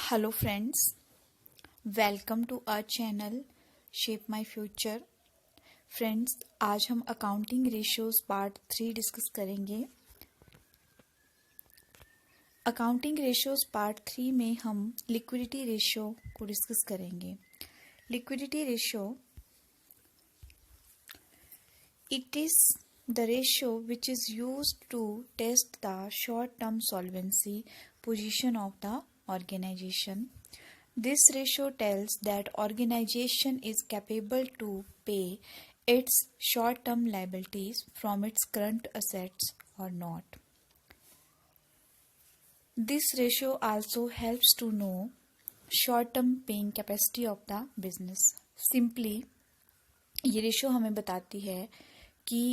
Hello friends, welcome to our channel shape my future. Friends, आज हम accounting ratios part 3 discuss करेंगे। Accounting ratios part 3 में हम liquidity ratio को discuss करेंगे। Liquidity ratio, it is the ratio which is used to test the short term solvency position of the organization. This ratio tells that organization is capable to pay its short-term liabilities from its current assets or not. This ratio also helps to know short-term paying capacity of the business. Simply, ये ratio हमें बताती है कि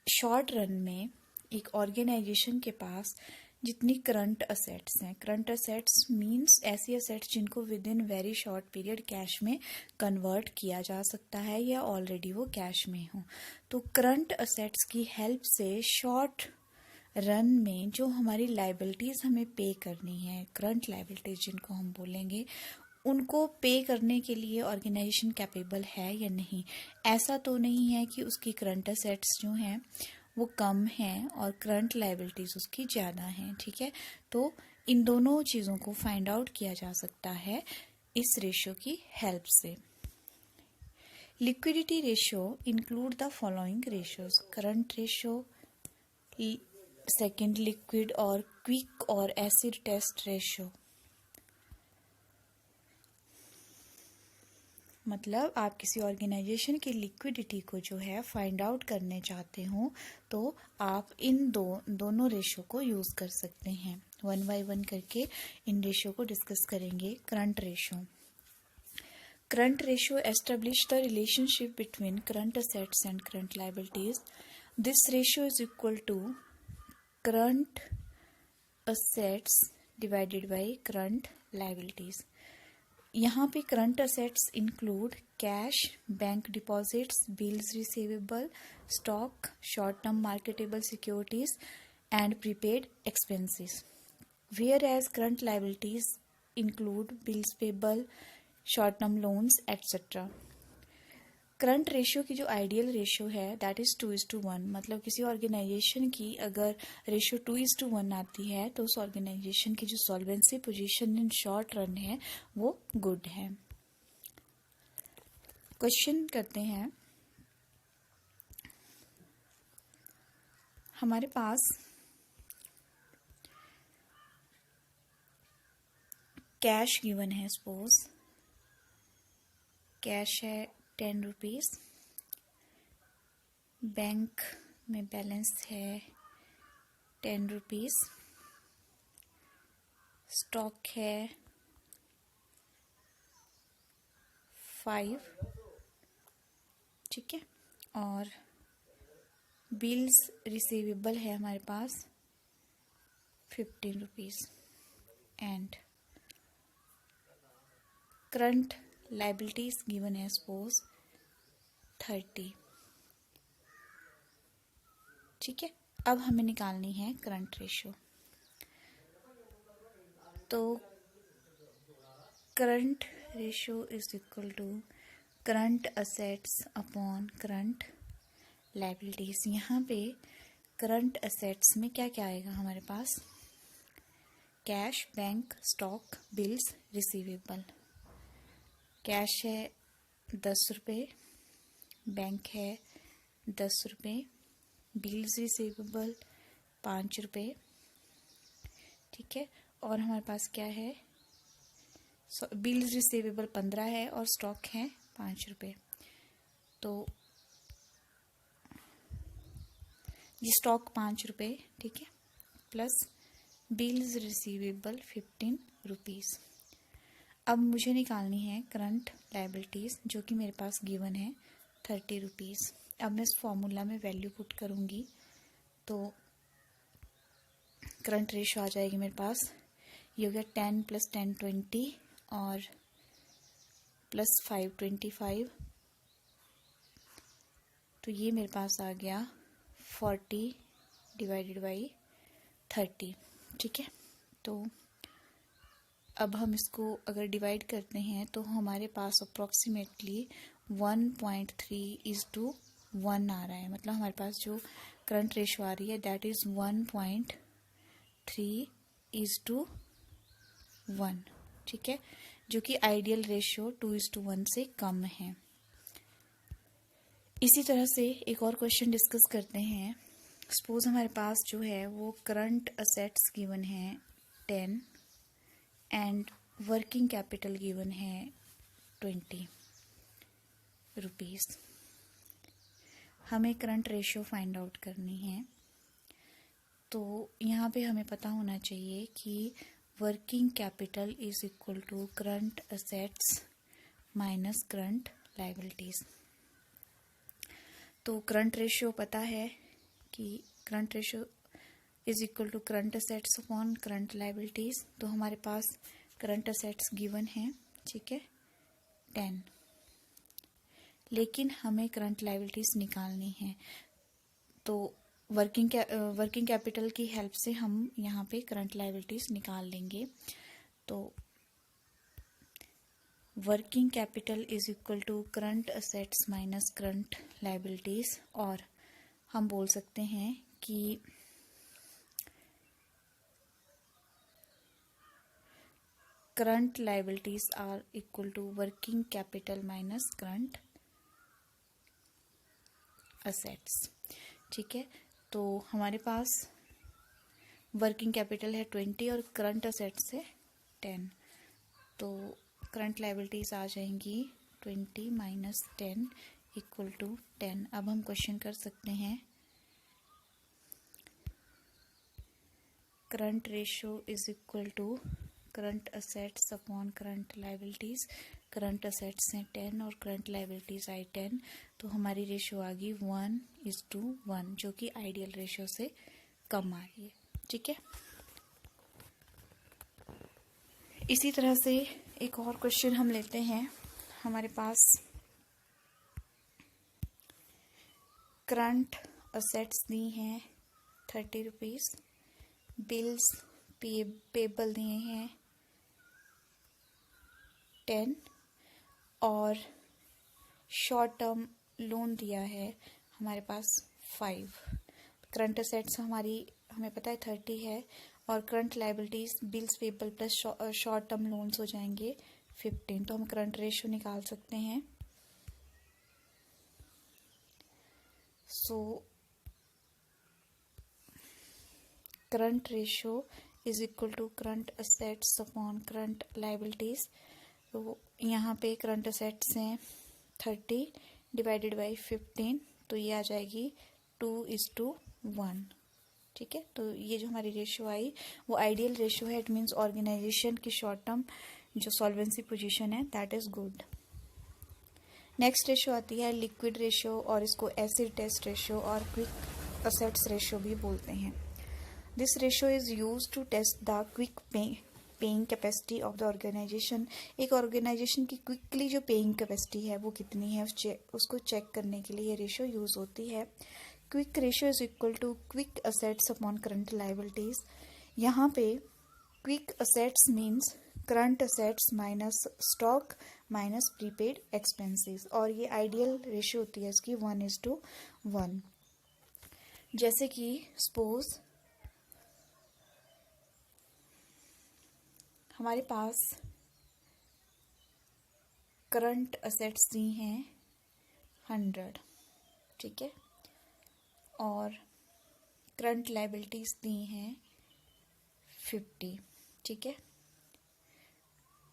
short run में एक organisation के पास जितनी current assets हैं, करंट असेट्स मींस ऐसी असेट्स जिनको with in very short period cash में कन्वर्ट किया जा सकता है या ऑलरेडी वो कैश में हो, तो करंट असेट्स की हेल्प से शॉर्ट रन में जो हमारी लाइबिलिटीज़ हमें पे करनी है, करंट लाइबिलिटीज़ जिनको हम बोलेंगे, उनको पे करने के लिए ऑर्गेनाइजेशन कैपेबल है या नहीं। ऐसा तो नहीं है कि उसकी करंट असेट्स जो हैं वो कम हैं और करंट लाइबिलिटीज़ उसकी ज़्यादा हैं, ठीक है। तो इन दोनों चीज़ों को फाइंड आउट किया जा सकता है इस रेशियो की हेल्प से। Liquidity ratio include the following ratios: current ratio, second liquid और क्विक और एसिड टेस्ट रेशियो। मतलब आप किसी ऑर्गेनाइजेशन की लिक्विडिटी को जो है फाइंड आउट करने चाहते हो तो आप इन दोनों रेशियो को यूज़ कर सकते हैं। वन बाय वन करके इन रेशियो को डिस्कस करेंगे। Current ratio establish the relationship between current assets and current liabilities. This ratio is equal to current assets divided by current liabilities. यहाँ पे current assets include cash, bank deposits, bills receivable, stock, short term marketable securities and prepaid expenses. Whereas current liabilities include bills payable, short term loans etcetera. Current ratio की जो ideal ratio है that is 2:1। मतलब किसी organisation की अगर ratio 2:1 आती है तो उस ऑर्गेनाइजेशन की जो solvency position in short run है वो गुड है। क्वेश्चन करते हैं। हमारे पास कैश गिवन है, सपोज कैश है 10 रुपीज, बैंक में बैलेंस है 10 रुपीज, स्टॉक है 5, ठीक है, और बिल्स रिसीवेबल है हमारे पास 15 rupees and current liabilities given है सपोज 30, ठीक है। अब हमें निकालनी है करंट रेशियो। तो current ratio is equal to current assets upon current liabilities. यहाँ पे करंट असेट्स में क्या क्या आएगा हमारे पास? Cash, bank, stock, bills, receivable. Cash है 10 रुपये, बैंक है 10 रुपये, बिल्स रिसीवेबल 5 रुपये, ठीक है। और हमारे पास क्या है? बिल्स रिसीवेबल 15 है और स्टॉक है 5 रुपये। तो ये स्टॉक 5 रुपये, ठीक है, प्लस बिल्स रिसीवेबल 15 रुपीज़। अब मुझे निकालनी है करंट लाइबिलिटीज़ जो कि मेरे पास गिवन है 30 रुपीज़। अब मैं इस फॉर्मूला में वैल्यू पुट करूँगी तो करंट रेशियो आ जाएगी मेरे पास, ये हो गया 10 + 10 20 और प्लस 5 25, तो ये मेरे पास आ गया 40 / 30, ठीक है। तो अब हम इसको अगर डिवाइड करते हैं तो हमारे पास अप्रॉक्सीमेटली 1.3:1 आ रहा है। मतलब हमारे पास जो करंट रेशो आ रही है दैट इज 1.3:1, ठीक है, जो कि आइडियल रेशियो 2:1 से कम है। इसी तरह से एक और क्वेश्चन डिस्कस करते हैं। सपोज हमारे पास जो है वो करंट असेट्स गिवन है 10 एंड वर्किंग कैपिटल गिवन है 20 रुपीज। हमें करंट रेशियो फाइंड आउट करनी है। तो यहाँ पे हमें पता होना चाहिए कि working capital is equal to current assets minus current liabilities. तो करंट रेशियो पता है कि current ratio is equal to current assets upon current liabilities. तो हमारे पास करंट असेट्स गिवन है, ठीक है, 10, लेकिन हमें करंट लायबिलिटीज निकालनी है। तो वर्किंग कैपिटल की हेल्प से हम यहाँ पे करंट लायबिलिटीज निकाल लेंगे। तो working capital is equal to current assets minus current liabilities, और हम बोल सकते हैं कि current liabilities are equal to working capital minus current assets, ठीक है। तो हमारे पास वर्किंग कैपिटल है 20 और करंट असेट्स है 10। तो करंट लायबिलिटीज आ जाएंगी 20 माइनस 10 इक्वल टू 10। अब हम क्वेश्चन कर सकते हैं current ratio is equal to current assets upon current liabilities. Current assets हैं 10 और करंट लायबिलिटीज आई 10, तो हमारी रेशियो आ गई 1:1, जो कि आइडियल रेशियो से कम आ रही है, ठीक है। इसी तरह से एक और क्वेश्चन हम लेते हैं। हमारे पास करंट असेट्स दी हैं 30 रुपीज, बिल्स पेबल दिए हैं 10 और शॉर्ट टर्म लोन दिया है हमारे पास 5। करंट असेट्स हमें पता है 30 है, और current liabilities bills payable plus short term loans हो जाएंगे 15। तो हम करंट रेशियो निकाल सकते हैं। So current ratio is equal to current assets upon current liabilities. तो यहाँ पे करंट असेट्स हैं 30 डिवाइडेड बाई 15, तो ये आ जाएगी 2:1, ठीक है। तो ये जो हमारी रेशियो आई वो आइडियल रेशियो है। इट मीन्स ऑर्गेनाइजेशन की शॉर्ट टर्म जो सॉल्वेंसी पोजीशन है that is good. Next ratio आती है लिक्विड रेशियो, और इसको एसिड टेस्ट रेशियो और क्विक असेट्स रेशियो भी बोलते हैं। This ratio is use to test the quick paying capacity of the organization. एक ऑर्गेनाइजेशन की क्विकली जो पेइंग कैपेसिटी है वो कितनी है उसको चेक करने के लिए ये रेशियो यूज होती है। Quick ratio is equal to quick assets upon current liabilities. यहाँ पे quick assets means current assets minus stock minus prepaid expenses, और ये आइडियल रेशियो होती है इसकी 1:1। जैसे कि सपोज हमारे पास करंट असेट्स दी हैं 100, ठीक है, और करंट लायबिलिटीज दी हैं 50, ठीक है।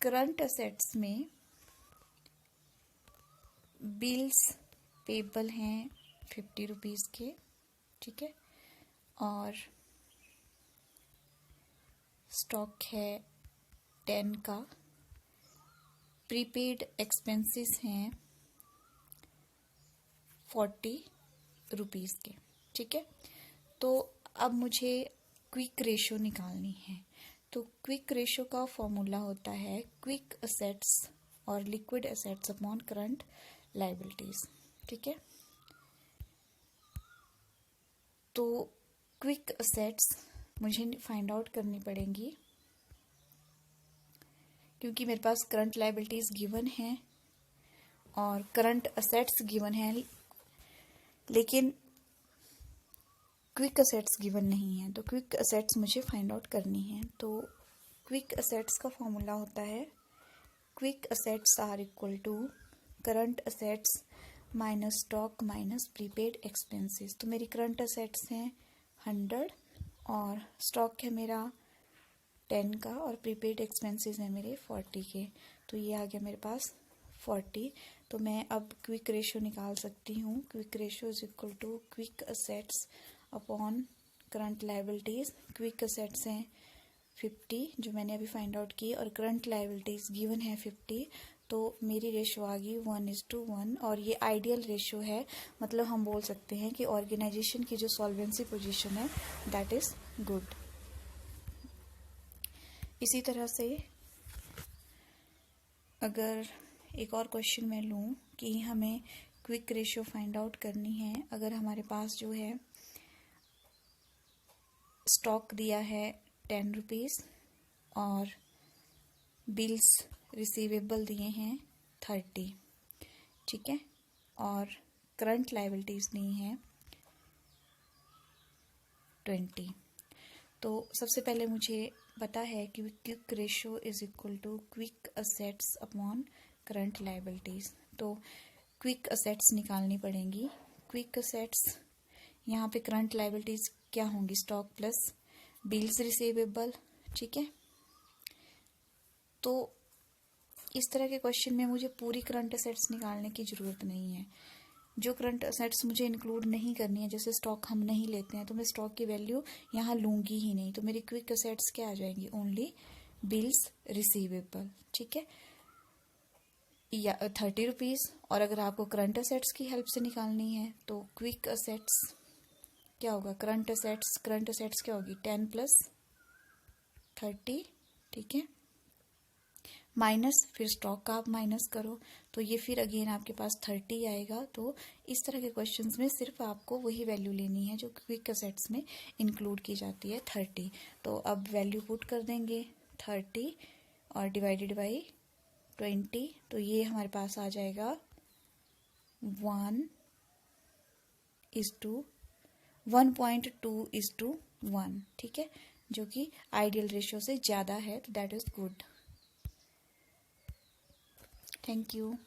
करंट असेट्स में बिल्स पेबल हैं 50 रुपीज के, ठीक है, और स्टॉक है 10 का, प्रीपेड एक्सपेंसेस हैं 40 रुपीज के, ठीक है। तो अब मुझे क्विक रेशियो निकालनी है। तो क्विक रेशियो का फॉर्मूला होता है क्विक असेट्स और liquid assets upon current liabilities, ठीक है। तो क्विक असेट्स मुझे फाइंड आउट करनी पड़ेंगी क्योंकि मेरे पास करंट लायबिलिटीज गिवन है और करंट असेट्स गिवन है, लेकिन क्विक असेट्स गिवन नहीं है। तो क्विक असेट्स मुझे फाइंड आउट करनी है। तो क्विक असेट्स का फॉर्मूला होता है quick assets are equal to current assets minus stock minus prepaid expenses. तो मेरी करंट असेट्स हैं 100 और स्टॉक है मेरा 10 का और प्रीपेड एक्सपेंसेस है मेरे 40 के। तो ये आ गया मेरे पास 40। तो मैं अब क्विक रेशियो निकाल सकती हूँ। Quick ratio is equal to quick assets upon current liabilities. Quick assets हैं 50 जो मैंने अभी फाइंड आउट की और करंट लायबिलिटीज गिवन है 50। तो मेरी रेशियो आ गई 1:1 और ये आइडियल रेशियो है। मतलब हम बोल सकते हैं कि ऑर्गेनाइजेशन की जो सॉल्वेंसी पोजीशन है दैट इज गुड। इसी तरह से अगर एक और क्वेश्चन मैं लूँ कि हमें क्विक रेशियो फाइंड आउट करनी है, अगर हमारे पास जो है स्टॉक दिया है 10 रुपीज़ और बिल्स रिसीवेबल दिए हैं 30, ठीक है, और करंट लायबिलिटीज दी हैं 20। तो सबसे पहले मुझे पता है कि quick ratio is equal to quick assets upon current liabilities. तो क्विक असेट्स निकालनी पड़ेंगी। क्विक असेट्स यहाँ पे करंट लायबिलिटीज क्या होंगी, स्टॉक प्लस बिल्स रिसीवेबल, ठीक है। तो इस तरह के क्वेश्चन में मुझे पूरी करंट असेट्स निकालने की ज़रूरत नहीं है। जो करंट असेट्स मुझे इंक्लूड नहीं करनी है, जैसे स्टॉक हम नहीं लेते हैं तो मैं स्टॉक की वैल्यू यहाँ लूँगी ही नहीं। तो मेरी क्विक असेट्स क्या आ जाएंगी, ओनली बिल्स रिसीवेबल, ठीक है, या 30 रुपीज़। और अगर आपको करंट असेट्स की हेल्प से निकालनी है तो क्विक असेट्स क्या होगा, करंट असेट्स क्या होगी 10 + 30, ठीक है, माइनस फिर स्टॉक का आप माइनस करो तो ये फिर अगेन आपके पास 30 आएगा। तो इस तरह के क्वेश्चंस में सिर्फ आपको वही वैल्यू लेनी है जो क्विक असेट्स में इंक्लूड की जाती है 30। तो अब वैल्यू पुट कर देंगे 30 और डिवाइडेड बाई 20। तो ये हमारे पास आ जाएगा 1:1.2:1, ठीक है, जो कि आइडियल रेशियो से ज़्यादा है। तो that is good. Thank you.